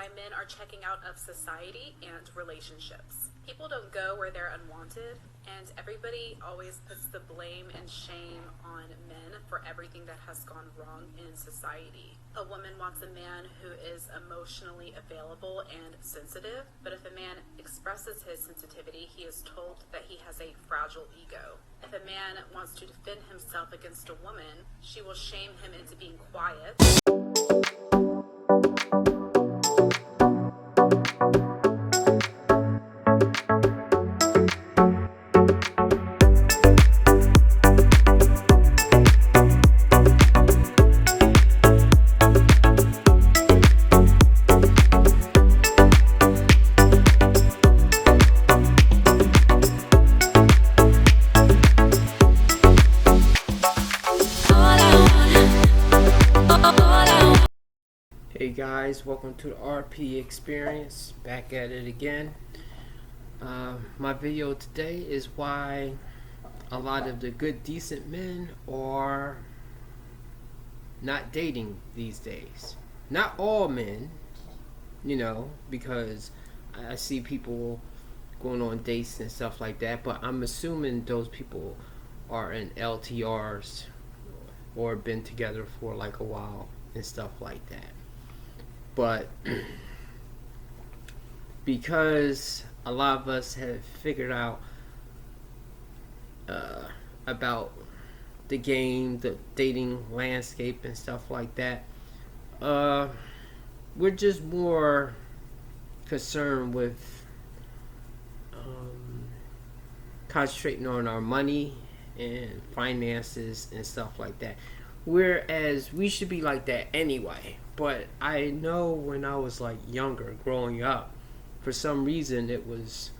why men are checking out of society and relationships. People don't go where they're unwanted, and everybody always puts the blame and shame on men for everything that has gone wrong in society. A woman wants a man who is emotionally available and sensitive, but if a man expresses his sensitivity, he is told that he has a fragile ego. If a man wants to defend himself against a woman, she will shame him into being quiet. Hey guys, welcome to the RP Experience. Back at it again. My video today is why a lot of the good, decent men are not dating these days. Not all men, because I see people going on dates and stuff like that, but I'm assuming those people are in LTRs or been together for like a while and stuff like that. But because a lot of us have figured out about the game, the dating landscape and stuff like that, we're just more concerned with concentrating on our money and finances and stuff like that. Whereas we should be like that anyway. But I know when I was like younger, growing up, for some reason it was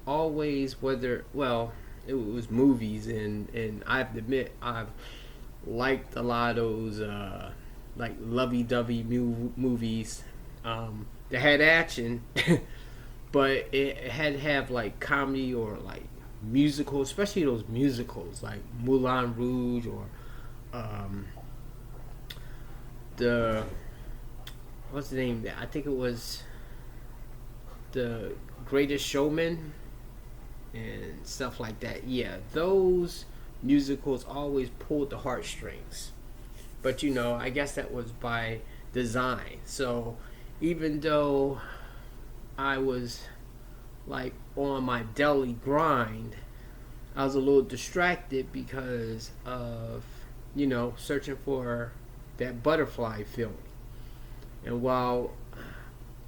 always it was movies, and I have to admit I've liked a lot of those like lovey-dovey movies that had action, but it had to have like comedy or like musical, especially those musicals like Moulin Rouge or what's the name? I think it was The Greatest Showman and stuff like that. Yeah, those musicals always pulled the heartstrings. But I guess that was by design. So even though I was like on my daily grind, I was a little distracted because of, searching for that butterfly feeling. And while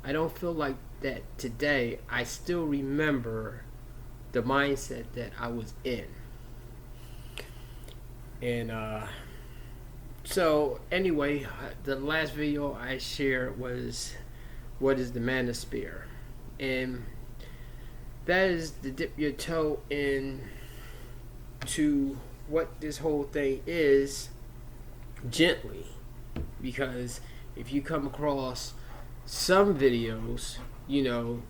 I don't feel like that today, I still remember the mindset that I was in. And so anyway, the last video I shared was what is the manosphere, and that is to dip your toe into what this whole thing is gently, because if you come across some videos, you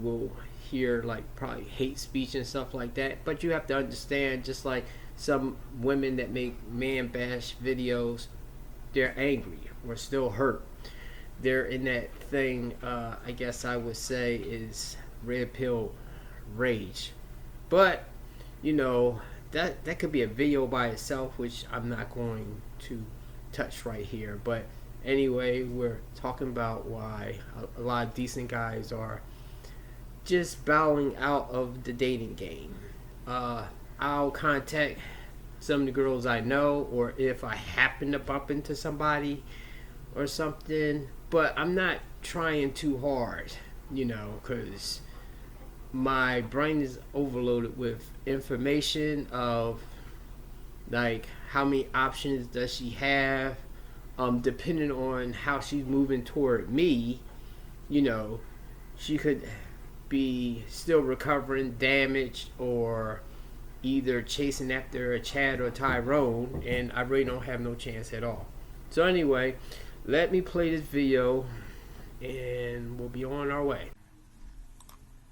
will hear like probably hate speech and stuff like that. But you have to understand, just like some women that make man bash videos, they're angry or still hurt. They're in that thing, I guess I would say, is red pill rage. But that could be a video by itself, which I'm not going to touch right here. But anyway, we're talking about why a lot of decent guys are just bowing out of the dating game. I'll contact some of the girls I know, or if I happen to bump into somebody or something, but I'm not trying too hard, because my brain is overloaded with information of like how many options does she have, depending on how she's moving toward me. She could be still recovering, damaged, or either chasing after a Chad or Tyrone, and I really don't have no chance at all. So anyway, let me play this video and we'll be on our way.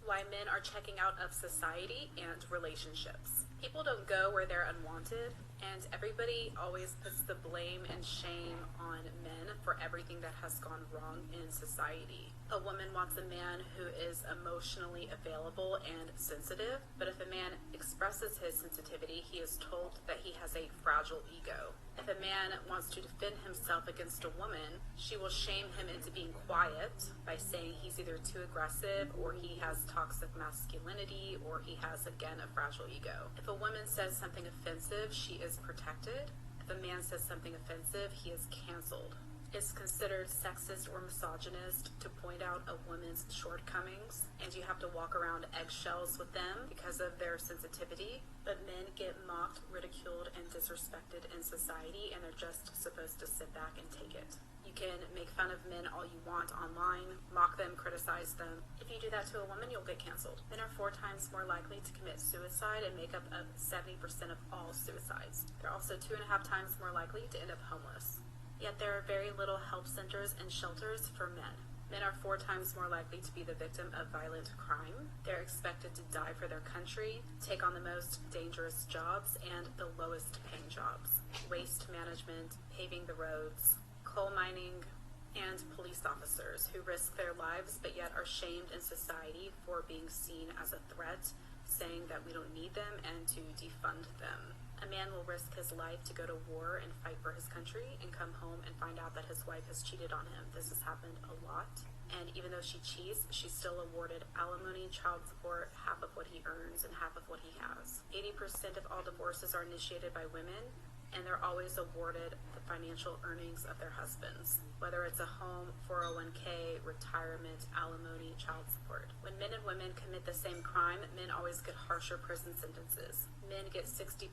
Why men are checking out of society and relationships. People don't go where they're unwanted, And everybody always puts the blame and shame on men for everything that has gone wrong in society. A woman wants a man who is emotionally available and sensitive, but if a man expresses his sensitivity, he is told that he has a fragile ego. If a man wants to defend himself against a woman, she will shame him into being quiet by saying he's either too aggressive or he has toxic masculinity or he has, again, a fragile ego. If a woman says something offensive, she is protected. If a man says something offensive, he is canceled. It's considered sexist or misogynist to point out a woman's shortcomings, and you have to walk around eggshells with them because of their sensitivity. But men get mocked, ridiculed, and disrespected in society, and they're just supposed to sit back and take it. You can make fun of men all you want online, mock them, criticize them. If you do that to a woman, you'll get canceled. Men are 4 times more likely to commit suicide and make up 70% of all suicides. They're also 2.5 times more likely to end up homeless. Yet there are very little help centers and shelters for men. Men are 4 times more likely to be the victim of violent crime. They're expected to die for their country, take on the most dangerous jobs and the lowest paying jobs. Waste management, paving the roads, coal mining, and police officers who risk their lives but yet are shamed in society for being seen as a threat, saying that we don't need them and to defund them. A man will risk his life to go to war and fight for his country and come home and find out that his wife has cheated on him. This has happened a lot. And even though she cheats, she's still awarded alimony, child support, half of what he earns and half of what he has. 80% of all divorces are initiated by women, and they're always awarded the financial earnings of their husbands, whether it's a home, 401k, retirement, alimony, child support. When men and women commit the same crime, men always get harsher prison sentences. Men get 60%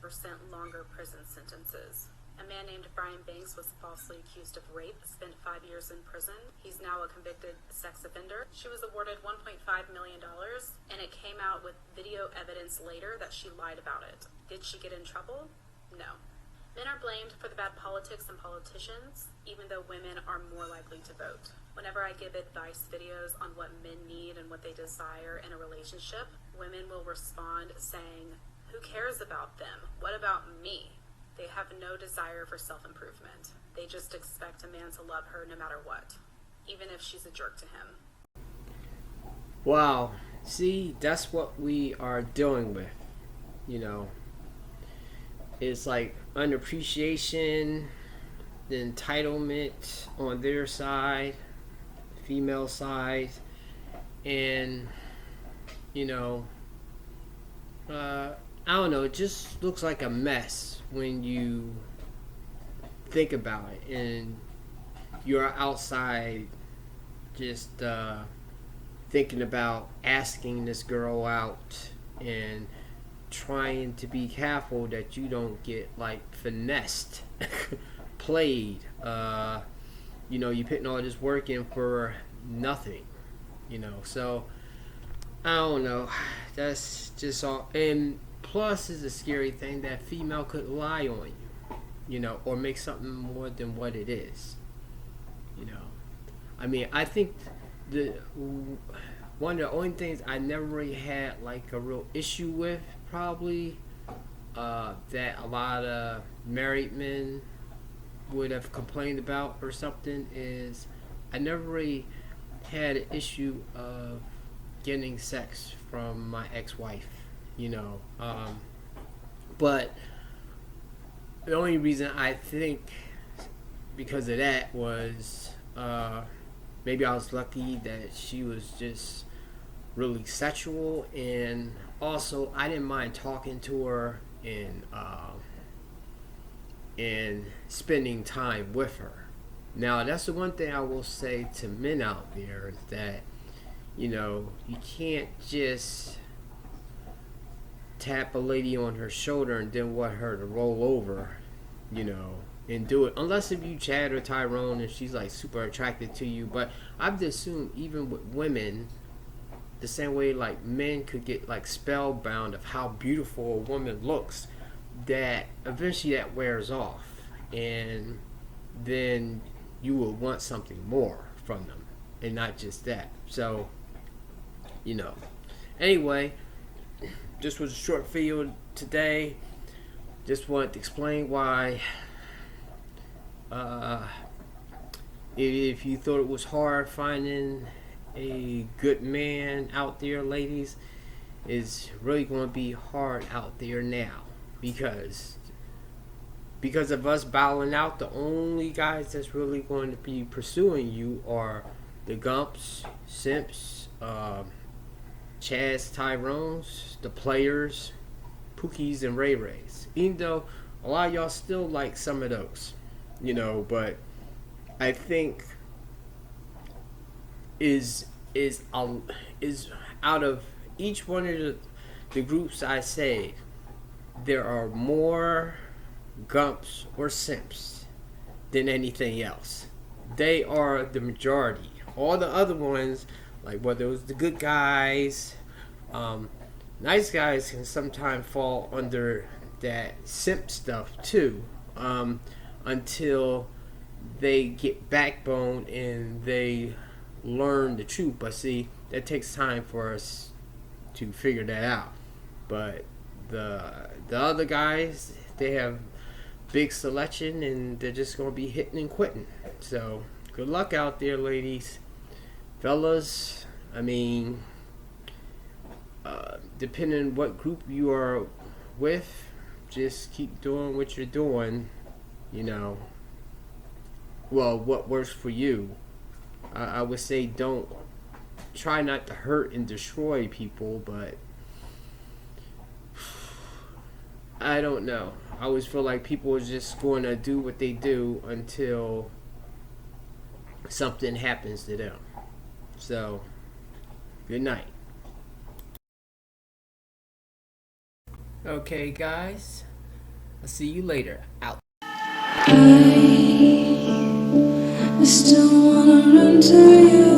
longer prison sentences. A man named Brian Banks was falsely accused of rape, spent 5 years in prison. He's now a convicted sex offender. She was awarded $1.5 million, and it came out with video evidence later that she lied about it. Did she get in trouble? No. Men are blamed for the bad politics and politicians, even though women are more likely to vote. Whenever I give advice videos on what men need and what they desire in a relationship, women will respond saying, "Who cares about them? What about me?" They have no desire for self-improvement. They just expect a man to love her no matter what, even if she's a jerk to him. Wow. See, that's what we are dealing with, you know. It's like unappreciation, the entitlement on their side, female side, and you know, I don't know, it just looks like a mess when you think about it, and you're outside just thinking about asking this girl out and trying to be careful that you don't get like finessed, played. You know, you're putting all this work in for nothing, you know. So I don't know, that's just all. And plus is a scary thing that female could lie on you know, or make something more than what it is, you know. I mean, I think one of the only things I never really had like a real issue with, probably that a lot of married men would have complained about or something, is I never really had an issue of getting sex from my ex-wife, you know. But the only reason I think because of that was maybe I was lucky that she was just really sexual, and also I didn't mind talking to her and spending time with her. Now that's the one thing I will say to men out there, is that, you know, you can't just tap a lady on her shoulder and then want her to roll over, you know, and do it, unless if you chat or Tyrone and she's like super attracted to you. But I've assumed even with women, the same way like men could get like spellbound of how beautiful a woman looks, that eventually that wears off, and then you will want something more from them and not just that. So, you know, anyway, this was a short video today. just wanted to explain why. If you thought it was hard finding a good man out there, ladies, it's really going to be hard out there now because of us bowing out. The only guys that's really going to be pursuing you are the Gumps, Simps, Chaz Tyrones, the players, Pookies, and Ray Rays. Even though a lot of y'all still like some of those, but I think is out of each one of the groups I say, there are more Gumps or Simps than anything else. They are the majority. All the other ones, like whether it was the good guys, nice guys can sometimes fall under that simp stuff too, until they get backbone and they learn the truth. But see, that takes time for us to figure that out. But the other guys, they have big selection and they're just going to be hitting and quitting. So good luck out there, ladies. Fellas, I mean, depending on what group you are with, just keep doing what you're doing, well, what works for you. I would say don't try not to hurt and destroy people, but I don't know. I always feel like people are just going to do what they do until something happens to them. So, good night. Okay, guys. I'll see you later. Out. I still wanna run to you.